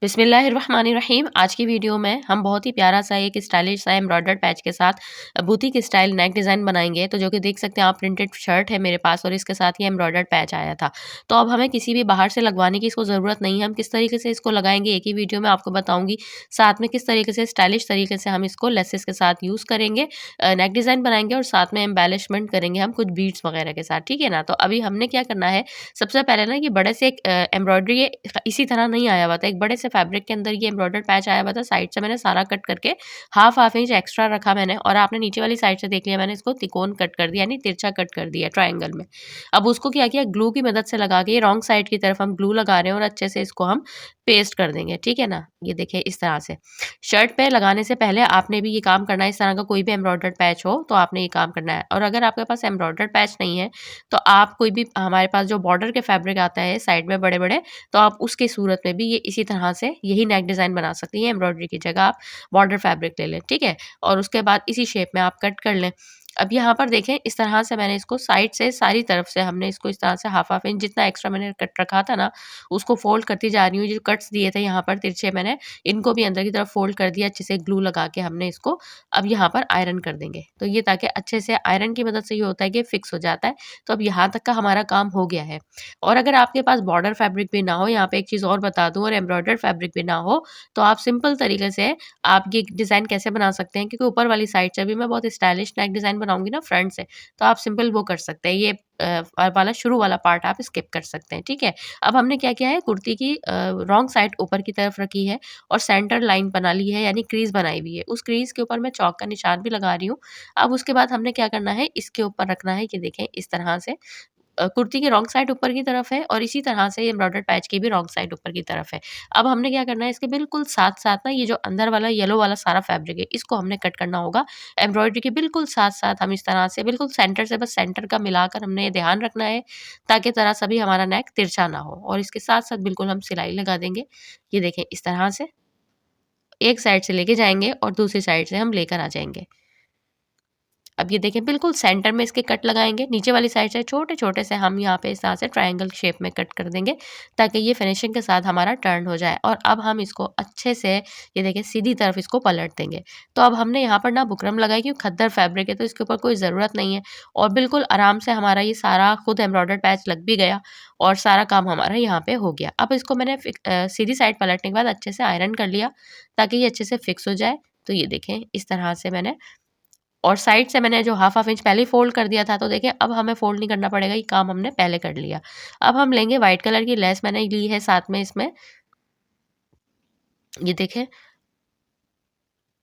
बिस्मिल्लाहिर्रहमानिर्रहीम। आज की वीडियो में हम बहुत ही प्यारा सा एक स्टाइलिश सा एम्ब्रॉयडर्ड पैच के साथ बूटीक स्टाइल नेक डिज़ाइन बनाएंगे। तो जो कि देख सकते हैं आप, प्रिंटेड शर्ट है मेरे पास और इसके साथ ही एम्ब्रॉयडर्ड पैच आया था। तो अब हमें किसी भी बाहर से लगवाने की इसको ज़रूरत नहीं है। हम किस तरीके से इसको लगाएंगे एक ही वीडियो में आपको बताऊंगी। साथ में किस तरीके से स्टाइलिश तरीके से हम इसको लेसेस के साथ यूज़ करेंगे, नेक डिज़ाइन बनाएंगे और साथ में एम्बेलिशमेंट करेंगे हम कुछ बीड्स वगैरह के साथ, ठीक है ना। तो अभी हमने क्या करना है, सबसे पहले ना ये बड़े से एक एम्ब्रॉयडरी इसी तरह नहीं आया हुआ था, एक बड़े से फैब्रिक के अंदर ये एम्ब्रॉयडर्ड पैच आया हुआ था। साइड से मैंने सारा कट करके हाफ इंच एक्स्ट्रा रखा मैंने, और आपने नीचे वाली साइड से देख लिया, मैंने इसको तिकोन कट कर दिया, यानी तिरछा कट कर दिया ट्रायंगल में। अब उसको क्या किया, ग्लू की मदद से लगा के रॉन्ग साइड की तरफ हम ग्लू लगा रहे हैं और अच्छे से इसको हम पेस्ट कर देंगे, ठीक है ना। ये देखिए इस तरह से। शर्ट पे लगाने से पहले आपने भी ये काम करना है। इस तरह का कोई भी एम्ब्रॉयडर्ड पैच हो तो आपने ये काम करना है। और अगर आपके पास एम्ब्रॉयडर्ड पैच नहीं है तो आप कोई भी, हमारे पास जो बॉर्डर के फैब्रिक आता है साइड में बड़े बड़े, तो आप उसकी सूरत में भी ये इसी तरह से यही नेक डिज़ाइन बना सकती हैं। एम्ब्रॉयडरी की जगह आप बॉर्डर फैब्रिक ले लें, ठीक है। और उसके बाद इसी शेप में आप कट कर लें। अब यहाँ पर देखें, इस तरह से मैंने इसको साइड से सारी तरफ से हमने इसको इस तरह से हाफ इंच जितना एक्स्ट्रा मैंने कट रखा था ना, उसको फोल्ड करती जा रही हूँ। जो कट्स दिए थे यहाँ पर तिरछे, मैंने इनको भी अंदर की तरफ फोल्ड कर दिया अच्छे से, ग्लू लगा के हमने इसको अब यहाँ पर आयरन कर देंगे। तो ये ताकि अच्छे से आयरन की मदद से ये होता है कि फिक्स हो जाता है। तो अब यहाँ तक का हमारा काम हो गया है। और अगर आपके पास बॉर्डर फैब्रिक भी ना हो, यहाँ पे एक चीज़ और बता दूँ, और एम्ब्रॉयडर्ड फैब्रिक भी ना हो, तो आप सिंपल तरीके से आप ये डिज़ाइन कैसे बना सकते हैं, क्योंकि ऊपर वाली साइड से भी मैं बहुत स्टाइलिश नेक डिज़ाइन बनाऊँगी ना फ्रंट से, तो आप सिंपल वो कर सकते हैं। ये वाला शुरू वाला पार्ट आप स्किप कर सकते हैं, ठीक है। अब हमने क्या किया है, कुर्ती की रॉन्ग साइड ऊपर की तरफ रखी है और सेंटर लाइन बना ली है, यानी क्रीज़ बनाई हुई है। उस क्रीज़ के ऊपर मैं चॉक का निशान भी लगा रही हूँ। अब उसके बाद हमने क्या करना है, इसके ऊपर रखना है, ये देखें इस तरह से। कुर्ती की रॉन्ग साइड ऊपर की तरफ है और इसी तरह से एम्ब्रॉयडर्ड पैच की भी रॉन्ग साइड ऊपर की तरफ है। अब हमने क्या करना है, इसके बिल्कुल साथ-साथ ना ये जो अंदर वाला येलो वाला सारा फैब्रिक है, इसको हमने कट करना होगा। एम्ब्रॉयडरी के बिल्कुल साथ-साथ हम इस तरह से बिल्कुल सेंटर से, बस सेंटर का मिलाकर हमने ये ध्यान रखना है, ताकि ज़रा-सा भी हमारा नेक तिरछा ना हो। और इसके साथ-साथ बिल्कुल हम सिलाई लगा देंगे। ये देखें इस तरह से, एक साइड से लेके जाएँगे और दूसरी साइड से हम लेकर आ जाएँगे। अब ये देखें बिल्कुल सेंटर में इसके कट लगाएँगे। नीचे वाली साइड से छोटे-छोटे से हम यहाँ पे इस तरह से ट्रायंगल शेप में कट कर देंगे, ताकि ये फिनिशिंग के साथ हमारा टर्न हो जाए। और अब हम इसको अच्छे से, ये देखिए सीधी तरफ इसको पलट देंगे। तो अब हमने यहाँ पर ना बुकरम लगाई, क्योंकि खद्दर फैब्रिक है तो इसके ऊपर कोई ज़रूरत नहीं है। और बिल्कुल आराम से हमारा ये सारा खुद एम्ब्रॉयडर्ड पैच लग भी गया और सारा काम हमारा यहाँ पे हो गया। अब इसको मैंने सीधी साइड पलटने के बाद अच्छे से आयरन कर लिया, ताकि ये अच्छे से फिक्स हो जाए। तो ये देखें इस तरह से मैंने, और साइड से मैंने जो हाफ इंच पहले ही फ़ोल्ड कर दिया था, तो देखिए अब हमें फ़ोल्ड नहीं करना पड़ेगा, ये काम हमने पहले कर लिया। अब हम लेंगे व्हाइट कलर की लेस, मैंने ली है साथ में इसमें, ये देखें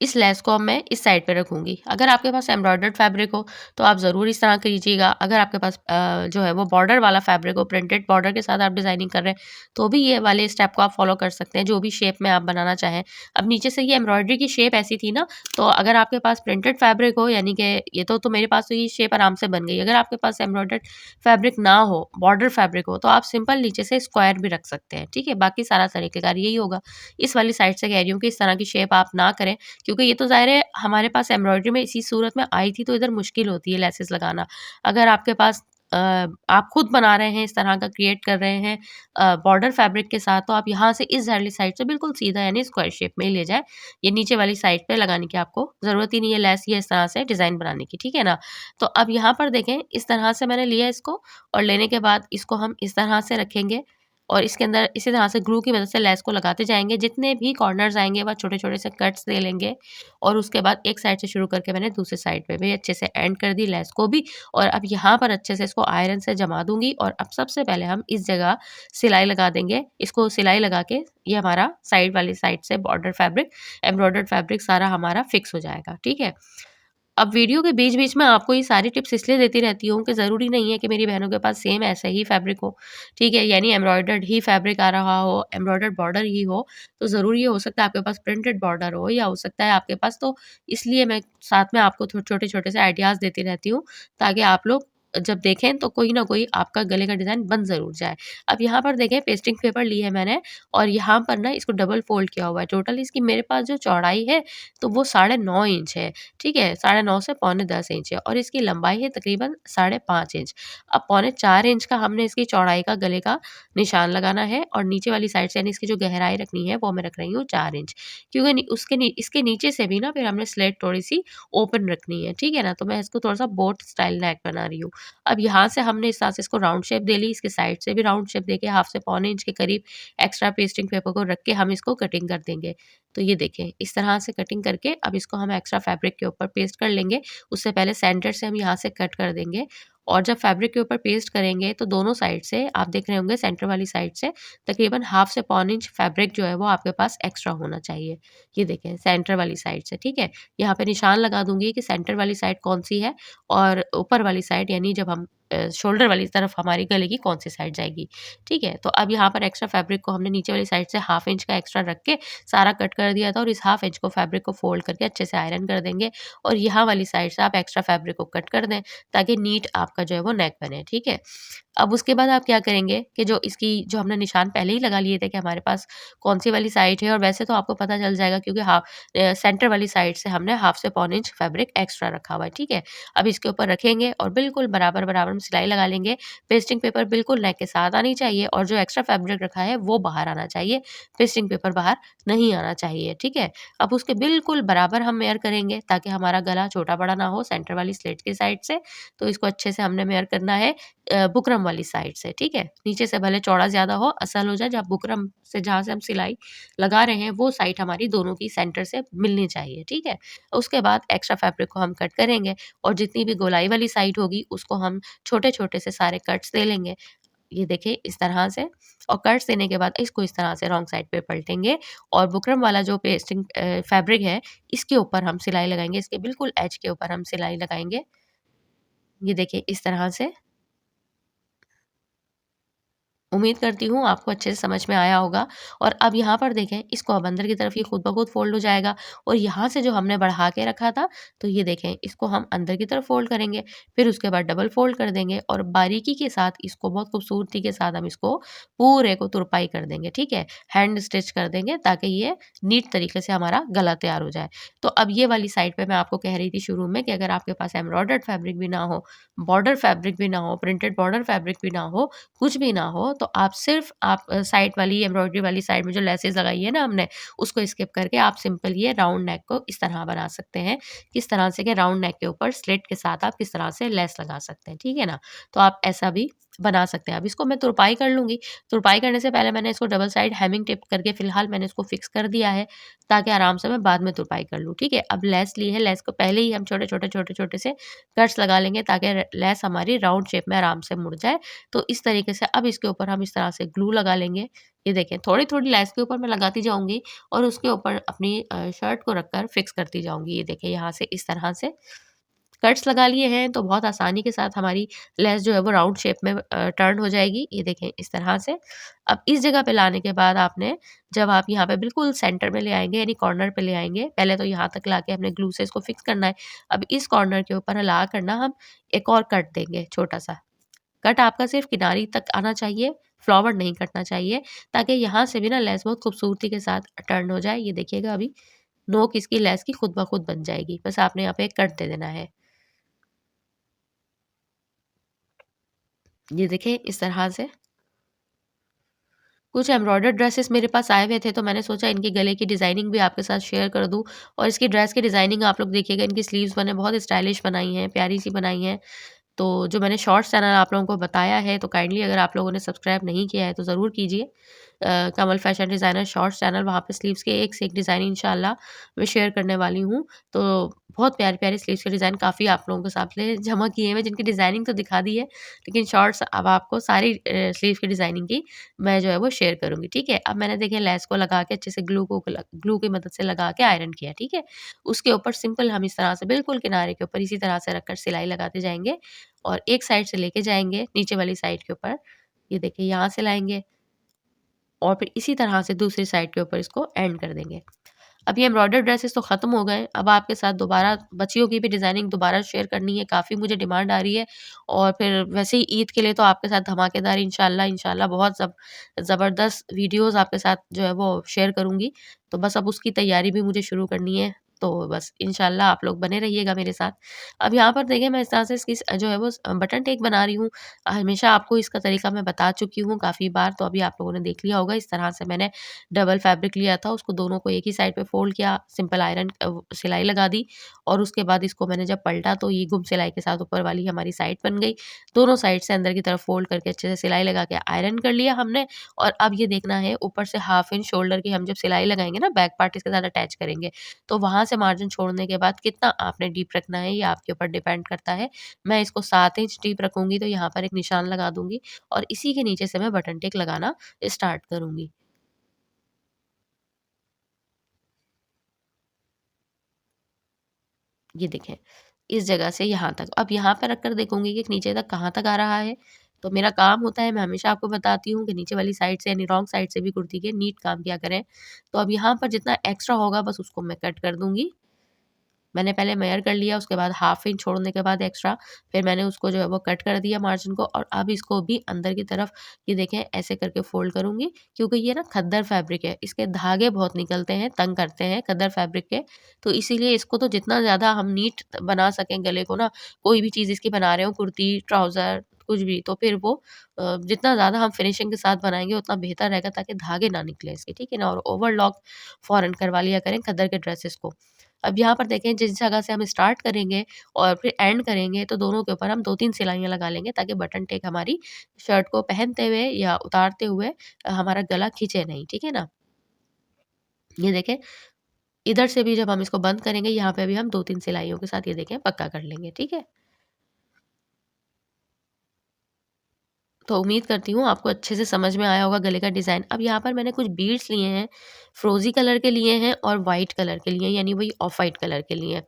इस लेस को अब मैं इस साइड पे रखूँगी। अगर आपके पास एम्ब्रॉयडर्ड फैब्रिक हो तो आप ज़रूर इस तरह कीजिएगा। अगर आपके पास जो है वो बॉर्डर वाला फैब्रिक हो, प्रिंटेड बॉर्डर के साथ आप डिज़ाइनिंग कर रहे हैं, तो भी ये वाले स्टेप को आप फ़ॉलो कर सकते हैं, जो भी शेप में आप बनाना चाहें। अब नीचे से ये एम्ब्रॉयडरी की शेप ऐसी थी ना, तो अगर आपके पास प्रिंटेड फैब्रिक हो, यानी कि ये तो मेरे पास तो ये शेप आराम से बन गई। अगर आपके पास एम्ब्रॉयडर्ड फैब्रिक ना हो, बॉर्डर फैब्रिक हो, तो आप सिंपल नीचे से स्क्वायर भी रख सकते हैं, ठीक है। बाकी सारा तरीक़ेकार यही होगा। इस वाली साइड से कह रही हूँ कि इस तरह की शेप आप ना करें, क्योंकि ये तो ज़ाहिर है हमारे पास एम्ब्रॉयडरी में इसी सूरत में आई थी, तो इधर मुश्किल होती है लेसेस लगाना। अगर आपके पास आप खुद बना रहे हैं, इस तरह का क्रिएट कर रहे हैं बॉर्डर फैब्रिक के साथ, तो आप यहाँ से इस वाली साइड से बिल्कुल सीधा, यानी स्क्वायर शेप में ही ले जाएँ। ये नीचे वाली साइड पे लगाने की आपको ज़रूरत ही नहीं है लेस, ये इस तरह से डिज़ाइन बनाने की, ठीक है ना। तो अब यहाँ पर देखें इस तरह से मैंने लिया इसको, और लेने के बाद इसको हम इस तरह से रखेंगे और इसके अंदर इसी तरह से ग्लू की मदद से लेस को लगाते जाएँगे। जितने भी कॉर्नर्स आएँगे वह छोटे-छोटे से कट्स दे लेंगे, और उसके बाद एक साइड से शुरू करके मैंने दूसरी साइड पे भी अच्छे से एंड कर दी लेस को भी। और अब यहाँ पर अच्छे से इसको आयरन से जमा दूँगी, और अब सबसे पहले हम इस जगह सिलाई लगा देंगे। इसको सिलाई लगा के ये हमारा साइड वाली साइड से बॉर्डर फैब्रिक, एम्ब्रॉयडर्ड फैब्रिक सारा हमारा फिक्स हो जाएगा, ठीक है। अब वीडियो के बीच-बीच में आपको ये सारी टिप्स इसलिए देती रहती हूँ कि ज़रूरी नहीं है कि मेरी बहनों के पास सेम ऐसा ही फैब्रिक हो, ठीक है? यानी एम्ब्रॉयडर्ड ही फैब्रिक आ रहा हो, एम्ब्रॉयडर्ड बॉर्डर ही हो, तो ज़रूरी ये हो सकता है आपके पास प्रिंटेड बॉर्डर हो, या हो सकता है आपके पास, तो इसलिए मैं साथ में आपको छोटे-छोटे से आइडियाज़ देती रहती हूँ, ताकि आप लोग जब देखें तो कोई ना कोई आपका गले का डिज़ाइन बन ज़रूर जाए। अब यहाँ पर देखें पेस्टिंग पेपर ली है मैंने और यहाँ पर ना इसको डबल फ़ोल्ड किया हुआ है। टोटल इसकी मेरे पास जो चौड़ाई है तो वो 9.5 इंच है, ठीक है? 9.5 से पौने 10 इंच है और इसकी लंबाई है तकरीबन 5.5 इंच। अब पौने 4 इंच का हमने इसकी चौड़ाई का गले का निशान लगाना है और नीचे वाली साइड से यानी इसकी जो गहराई रखनी है वो मैं रख रही हूँ 4 इंच। क्योंकि इसके नीचे से भी ना फिर हमने स्लिट थोड़ी-सी ओपन रखनी है, ठीक है ना? तो मैं इसको थोड़ा-सा बोट स्टाइल नेक बना रही हूँ। अब यहाँ से हमने इस तरह से इसको राउंड शेप दे ली, इसके साइड से भी राउंड शेप देके हाफ से पौने इंच के करीब एक्स्ट्रा पेस्टिंग पेपर को रख के हम इसको कटिंग कर देंगे। तो ये देखें, इस तरह से कटिंग करके अब इसको हम एक्स्ट्रा फैब्रिक के ऊपर पेस्ट कर लेंगे। उससे पहले सेंटर से हम यहाँ से कट कर देंगे और जब फैब्रिक के ऊपर पेस्ट करेंगे तो दोनों साइड से आप देख रहे होंगे सेंटर वाली साइड से तकरीबन हाफ से पौने इंच फैब्रिक जो है वो आपके पास एक्स्ट्रा होना चाहिए। ये देखें सेंटर वाली साइड से, ठीक है? यहाँ पे निशान लगा दूँगी कि सेंटर वाली साइड कौन-सी है और ऊपर वाली साइड यानी जब हम शोल्डर वाली तरफ हमारी गले की कौन-सी साइड जाएगी, ठीक है? तो अब यहाँ पर एक्स्ट्रा फैब्रिक को हमने नीचे वाली साइड से हाफ इंच का एक्स्ट्रा रख के सारा कट कर दिया था और इस हाफ इंच को फैब्रिक को फोल्ड करके अच्छे से आयरन कर देंगे और यहाँ वाली साइड से आप एक्स्ट्रा फैब्रिक को कट कर दें ताकि नीट आपका जो है वो नेक बने, ठीक है? अब उसके बाद आप क्या करेंगे कि जो इसकी जो हमने निशान पहले ही लगा लिए थे कि हमारे पास कौन-सी वाली साइड है और वैसे तो आपको पता चल जाएगा क्योंकि सेंटर वाली साइड से हमने हाफ से पौने इंच फैब्रिक एक्स्ट्रा रखा हुआ है, ठीक है? अब इसके ऊपर रखेंगे और बिल्कुल बराबर-बराबर में सिलाई लगा लेंगे। पेस्टिंग पेपर बिल्कुल नेक के साथ आनी चाहिए और जो एक्स्ट्रा फैब्रिक रखा है वो बाहर आना चाहिए, पेस्टिंग पेपर बाहर नहीं आना चाहिए, ठीक है? अब उसके बिल्कुल बराबर हम मेयर करेंगे ताकि हमारा गला छोटा-बड़ा ना हो सेंटर वाली स्लिट की साइड से, तो इसको अच्छे से हमने मेयर करना है बुकरम वाली साइड से, ठीक है? नीचे से भले चौड़ा ज़्यादा हो, असल हो जाए जहाँ बुकरम से जहाँ से हम सिलाई लगा रहे हैं, वो साइड हमारी दोनों की सेंटर से मिलनी चाहिए, ठीक है? उसके बाद एक्स्ट्रा फैब्रिक को हम कट करेंगे और जितनी भी गोलाई वाली साइड होगी, उसको हम छोटे-छोटे से सारे कट्स दे लेंगे। ये देखिए इस तरह से और कट्स देने के बाद इसको इस तरह से रॉन्ग साइड पे पलटेंगे और बुकरम वाला जो पेस्टिंग फैब्रिक है, इसके ऊपर हम सिलाई लगाएँगे, इसके बिल्कुल एज के ऊपर हम सिलाई लगाएँगे। ये देखिए इस तरह से उम्मीद करती हूँ आपको अच्छे से समझ में आया होगा और अब यहाँ पर देखें इसको अब अंदर की तरफ ये खुद ब खुद फ़ोल्ड हो जाएगा और यहाँ से जो हमने बढ़ा के रखा था तो ये देखें इसको हम अंदर की तरफ फ़ोल्ड करेंगे फिर उसके बाद डबल फ़ोल्ड कर देंगे और बारीकी के साथ इसको बहुत खूबसूरती के साथ हम इसको पूरे को तुरपाई कर देंगे, ठीक है? हैंड स्टिच कर देंगे ताकि ये नीट तरीके से हमारा गला तैयार हो जाए। तो अब ये वाली साइड पे मैं आपको कह रही थी शुरू में कि अगर आपके पास एम्ब्रॉयडर्ड फैब्रिक भी ना हो, बॉर्डर फैब्रिक भी ना हो, प्रिंटेड बॉर्डर फैब्रिक भी ना हो, कुछ भी ना हो तो आप सिर्फ़ आप साइड वाली एम्ब्रॉयडरी वाली साइड में जो लेसेस लगाई है ना हमने, उसको स्किप करके आप सिंपल ये राउंड नेक को इस तरह बना सकते हैं। किस तरह से कि राउंड नेक के ऊपर स्लिट के साथ आप किस तरह से लेस लगा सकते हैं, ठीक है ना? तो आप ऐसा भी बना सकते हैं। अब इसको मैं तुरपाई कर लूँगी। तुरपाई करने से पहले मैंने इसको डबल साइड हेमिंग टिप करके फ़िलहाल मैंने इसको फ़िक्स कर दिया है, ताकि आराम से मैं बाद में तुरपाई कर लूँ, ठीक है? अब लेस ली है, लेस को पहले ही हम छोटे-छोटे से कट्स लगा लेंगे ताकि लेस हमारी राउंड शेप में आराम से मुड़ जाए। तो इस तरीके से अब इसके ऊपर हम इस तरह से ग्लू लगा लेंगे। ये देखें थोड़ी-थोड़ी लेस के ऊपर मैं लगाती जाऊँगी और उसके ऊपर अपनी शर्ट को रखकर फिक्स करती जाऊँगी। ये देखिए यहाँ से इस तरह से कट्स लगा लिए हैं तो बहुत आसानी के साथ हमारी लेस जो है वो राउंड शेप में टर्न हो जाएगी। ये देखें इस तरह से। अब इस जगह पे लाने के बाद आपने जब आप यहाँ पे बिल्कुल सेंटर में ले आएँगे यानी कॉर्नर पे ले आएँगे, पहले तो यहाँ तक लाके हमने ग्लू से इसको फिक्स करना है। अब इस कॉर्नर के ऊपर ला कर ना हम एक और कट देंगे छोटा-सा। कट आपका सिर्फ़ किनारी तक आना चाहिए, फ्लावर नहीं कटना चाहिए, ताकि यहाँ से भी ना लेस बहुत खूबसूरती के साथ टर्न हो जाए। ये देखिएगा अभी नोक इसकी लेस की खुद ब खुद बन जाएगी। बस आपने यहाँ पे एक कट दे देना है। ये देखिए इस तरह से कुछ एम्ब्रॉयडर्ड ड्रेसेस मेरे पास आए हुए थे तो मैंने सोचा इनके गले की डिज़ाइनिंग भी आपके साथ शेयर कर दूँ और इसकी ड्रेस की डिज़ाइनिंग आप लोग देखिएगा इनकी स्लीव्स मैंने बहुत स्टाइलिश बनाई हैं, प्यारी-सी बनाई हैं। तो जो मैंने शॉर्ट्स चैनल आप लोगों को बताया है तो काइंडली अगर आप लोगों ने सब्सक्राइब नहीं किया है तो ज़रूर कीजिए। कमल फैशन डिज़ाइनर शॉर्ट्स चैनल वहाँ पे स्लीव्स के एक से एक डिज़ाइन इंशाल्लाह मैं शेयर करने वाली हूँ। तो बहुत प्यारे-प्यारे स्लीव्स के डिज़ाइन काफ़ी आप लोगों के सामने जमा किए हैं, जिनकी डिज़ाइनिंग तो दिखा दी है, लेकिन शॉर्ट्स अब आपको सारी स्लीव की डिज़ाइनिंग की मैं जो है वो शेयर करूँगी, ठीक है? अब मैंने देखिए लेस को लगा के अच्छे से ग्लू की मदद से लगा के आयरन किया, ठीक है? उसके ऊपर सिंपल हम इस तरह से बिल्कुल किनारे के ऊपर इसी तरह से रखकर सिलाई लगाते जाएँगे और एक साइड से लेके जाएँगे नीचे वाली साइड के ऊपर। ये देखिए यहाँ से लाएँगे और फिर इसी तरह से दूसरी साइड के ऊपर इसको एंड कर देंगे। अब ये एम्ब्रॉयडर्ड ड्रेसेस तो ख़त्म हो गए, अब आपके साथ दोबारा बच्चियों की भी डिज़ाइनिंग दोबारा शेयर करनी है, काफ़ी मुझे डिमांड आ रही है। और फिर वैसे ही ईद के लिए तो आपके साथ धमाकेदार इंशाल्लाह इंशाल्लाह बहुत ज़बरदस्त वीडियोज़ आपके साथ जो है वो शेयर करूँगी। तो बस अब उसकी तैयारी भी मुझे शुरू करनी है, तो बस इंशाल्लाह आप लोग बने रहिएगा मेरे साथ। अब यहाँ पर देखिए मैं इस तरह से इसकी जो है वो बटन टेक बना रही हूँ। हमेशा आपको इसका तरीका मैं बता चुकी हूँ काफ़ी बार, तो अभी आप लोगों ने देख लिया होगा। इस तरह से मैंने डबल फैब्रिक लिया था, उसको दोनों को एक ही साइड पे फ़ोल्ड किया, सिंपल आयरन सिलाई लगा दी और उसके बाद इसको मैंने जब पलटा तो ये गुम सिलाई के साथ ऊपर वाली हमारी साइड बन गई। दोनों साइड से अंदर की तरफ फ़ोल्ड करके अच्छे से सिलाई लगा के आयरन कर लिया हमने। और अब ये देखना है ऊपर से हाफ इंच शोल्डर की हम जब सिलाई लगाएँगे ना, बैक पार्ट इसके साथ अटैच करेंगे, तो वहाँ से मार्जिन छोड़ने के बाद कितना आपने डीप रखना है ये आपके ऊपर डिपेंड करता है। मैं इसको 7 इंच डीप रखूँगी तो यहाँ पर एक निशान लगा दूँगी और इसी के नीचे से मैं बटन टेक लगाना स्टार्ट करूँगी। ये देखें, इस जगह से यहाँ तक। अब यहाँ पे रख कर देखूँगी कि नीचे तक कहाँ तक आ रहा है। तो मेरा काम होता है, मैं हमेशा आपको बताती हूँ कि नीचे वाली साइड से यानी रॉन्ग साइड से भी कुर्ती के नीट काम किया करें। तो अब यहाँ पर जितना एक्स्ट्रा होगा बस उसको मैं कट कर दूँगी। मैंने पहले मेज़र कर लिया, उसके बाद हाफ इंच छोड़ने के बाद एक्स्ट्रा, फिर मैंने उसको जो है वो कट कर दिया मार्जिन को और अब इसको भी अंदर की तरफ ये देखें ऐसे करके फ़ोल्ड करूँगी, क्योंकि ये ना खद्दर फैब्रिक है, इसके धागे बहुत निकलते हैं, तंग करते हैं खद्दर फैब्रिक के। तो इसीलिए इसको तो जितना ज़्यादा हम नीट बना सकें गले को ना, कोई भी चीज़ इसकी बना रहे हो कुर्ती, ट्राउज़र कुछ भी, तो फिर वो जितना ज़्यादा हम फिनिशिंग के साथ बनाएँगे उतना बेहतर रहेगा ताकि धागे ना निकले इसके, ठीक है ना? और ओवरलॉक फ़ौरन करवा लिया करें खद्दर के ड्रेसेस को। अब यहाँ पर देखें जिस जगह से हम स्टार्ट करेंगे और फिर एंड करेंगे तो दोनों के ऊपर हम 2-3 सिलाइयाँ लगा लेंगे ताकि बटन टेक हमारी शर्ट को पहनते हुए या उतारते हुए हमारा गला खींचे नहीं, ठीक है ना? ये देखें, इधर से भी जब हम इसको बंद करेंगे यहाँ पे भी हम 2-3 सिलाइयों के साथ ये देखें पक्का कर लेंगे, ठीक है? तो उम्मीद करती हूँ आपको अच्छे से समझ में आया होगा गले का डिज़ाइन। अब यहाँ पर मैंने कुछ बीड्स लिए हैं, फ़िरोज़ी कलर के लिए हैं और वाइट कलर के लिए हैं, यानी वही ऑफ वाइट कलर के लिए हैं।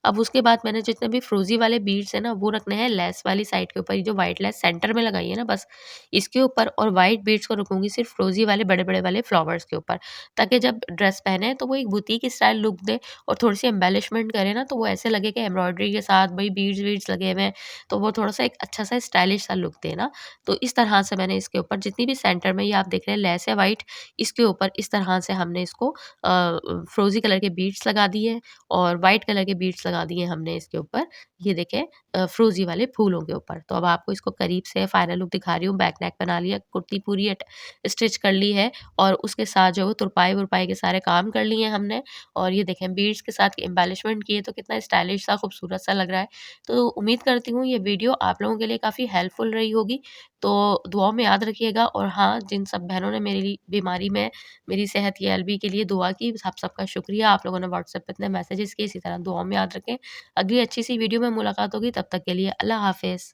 अब उसके बाद मैंने जितने भी फ़िरोज़ी वाले बीड्स हैं ना, वो रखने हैं लेस वाली साइड के ऊपर, ये जो व्हाइट लेस सेंटर में लगाई है ना बस, इसके ऊपर और व्हाइट बीड्स को रखूँगी सिर्फ़ फ़िरोज़ी वाले बड़े-बड़े वाले फ्लावर्स के ऊपर, ताकि जब ड्रेस पहने तो वो एक बुटीक स्टाइल लुक दे और थोड़ी-सी एम्बेलिशमेंट करे ना, तो वो ऐसे लगे कि एम्ब्रॉयडरी के साथ वही बीड्स-वीड्स लगे हुए हैं, तो वो थोड़ा-सा एक अच्छा-सा स्टाइलिश सा लुक दे ना। तो इस तरह से मैंने इसके ऊपर जितनी भी सेंटर में ये आप देख रहे हैं लेस है वाइट, इसके ऊपर इस तरह से हमने इसको फ़िरोज़ी कलर के बीड्स लगा दिए और वाइट कलर के बीड्स लगा दिए हमने इसके ऊपर। ये देखें फ़िरोज़ी वाले फूलों के ऊपर। तो अब आपको इसको करीब से फाइनल लुक दिखा रही हूँ। बैक नेक बना लिया, कुर्ती पूरी स्टिच कर ली है और उसके साथ जो है तुरपाई-वुरपाई के सारे काम कर लिए हैं हमने और ये देखें बीड्स के साथ एम्बेलिशमेंट की है तो कितना स्टाइलिश सा खूबसूरत सा लग रहा है। तो उम्मीद करती हूँ ये वीडियो आप लोगों के लिए काफ़ी हेल्पफुल रही होगी। तो दुआओं में याद रखिएगा और हाँ, जिन सब बहनों ने मेरी बीमारी में मेरी सेहत की एलबी के लिए दुआ की, आप सबका शुक्रिया। आप लोगों ने व्हाट्सएप पे इतने मैसेजेस किए, इसी तरह दुआओं में याद रखें। अगली अच्छी-सी वीडियो में मुलाकात होगी, तब तक के लिए अल्लाह हाफ़िज़।